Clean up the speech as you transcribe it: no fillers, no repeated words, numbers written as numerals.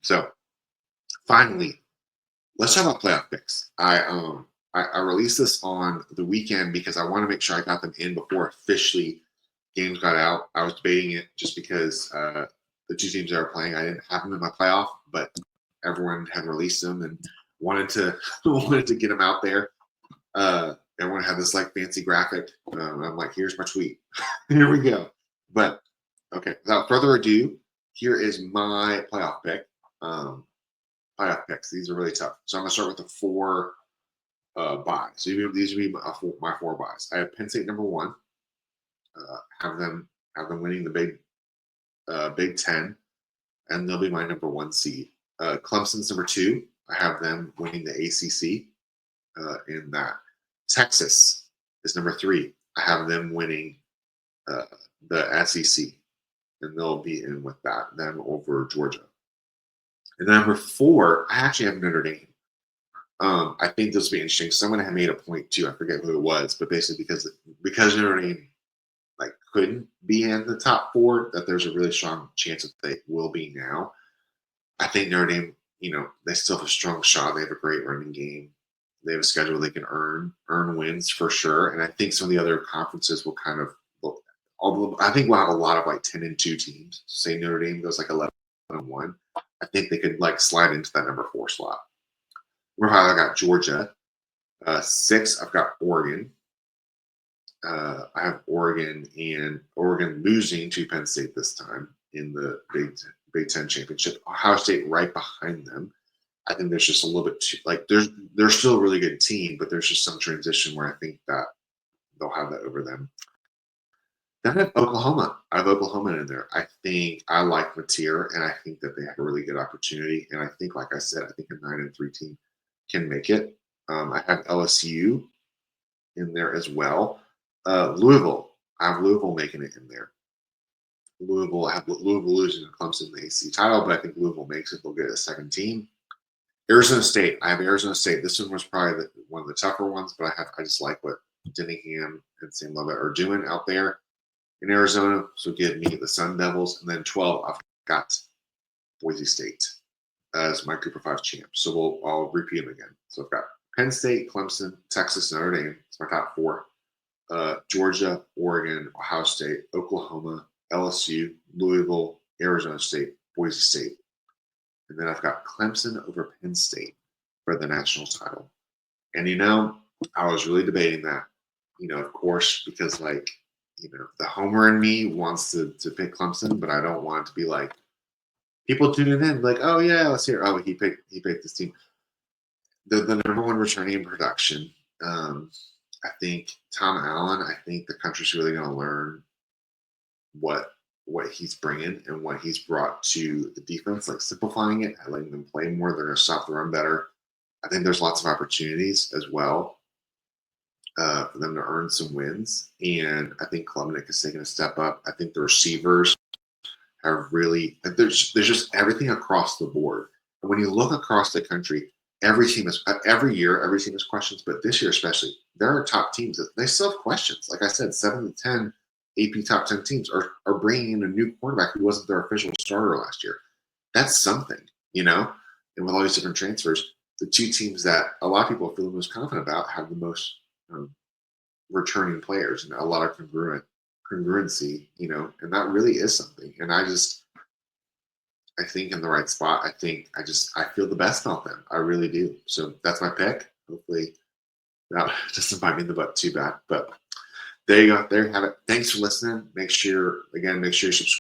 So finally, let's talk about playoff picks. I released this on the weekend because I want to make sure I got them in before officially games got out. I was debating it just because the two teams that were playing, I didn't have them in my playoff, but everyone had released them and wanted to wanted to get them out there. Everyone had this like fancy graphic. I'm like, here's my tweet. Here we go. But okay, without further ado, here is my playoff pick. Um, Playoff picks. These are really tough. So I'm gonna start with the four buys. So these would be my four buys. I have Penn State number one. Have them winning the Big Ten, and they'll be my number one seed. Clemson's number two. I have them winning the ACC in that. Texas is number three. I have them winning uh, the SEC, and they'll be in with that. Them over Georgia. And then number four, I actually have Notre Dame. I think this will be interesting. Someone had made a point too. I forget who it was, but basically because Notre Dame like couldn't be in the top four, that there's a really strong chance that they will be now. I think Notre Dame, they still have a strong shot. They have a great running game. They have a schedule they can earn wins for sure. And I think some of the other conferences will kind of look. Although I think we'll have a lot of like 10-2 teams. Say Notre Dame goes like 11-1. I think they could like slide into that number four slot. Number five, I got Georgia. Six, I've got Oregon. I have Oregon losing to Penn State this time in the Big Ten championship. Ohio State right behind them. I think there's just a little bit too like they're still a really good team, but there's just some transition where I think that they'll have that over them. Then I have Oklahoma. I have Oklahoma in there. I think I like Mateer, and I think that they have a really good opportunity. And I think, like I said, I think a 9-3 team can make it. I have LSU in there as well. Louisville. I have Louisville making it in there. I have Louisville losing to Clemson in the ACC title, but I think Louisville makes it. They'll get a second team. Arizona State. I have Arizona State. This one was probably one of the tougher ones, but I just like what Dinningham and Sam Lovett are doing out there in Arizona. So give me the Sun Devils. And then 12, I've got Boise State as my Group of Five champs. So I'll repeat them again. So I've got Penn State, Clemson, Texas, Notre Dame. It's my top four. Georgia, Oregon, Ohio State, Oklahoma, LSU, Louisville, Arizona State, Boise State. And then I've got Clemson over Penn State for the national title. And I was really debating that, of course, because the homer in me wants to pick Clemson, but I don't want it to be like people tuning in like, oh yeah, let's hear. Oh, he picked this team. The number one returning in production. I think Tom Allen. I think the country's really going to learn what he's bringing and what he's brought to the defense, like simplifying it, letting them play more. They're going to stop the run better. I think there's lots of opportunities as well for them to earn some wins. And I think Klubnik is taking a step up. I think the receivers have really there's just everything across the board. And when you look across the country, every year every team has questions, but this year especially, there are top teams that they still have questions. Like I said, 7 to 10 AP top 10 teams are bringing in a new quarterback who wasn't their official starter last year. That's something, And with all these different transfers, the two teams that a lot of people feel the most confident about have the most returning players and a lot of congruency, and that really is something. And I think in the right spot. I feel the best about them. I really do. So that's my pick. Hopefully that doesn't bite me in the butt too bad. But there you go. There you have it. Thanks for listening. Make sure you subscribe.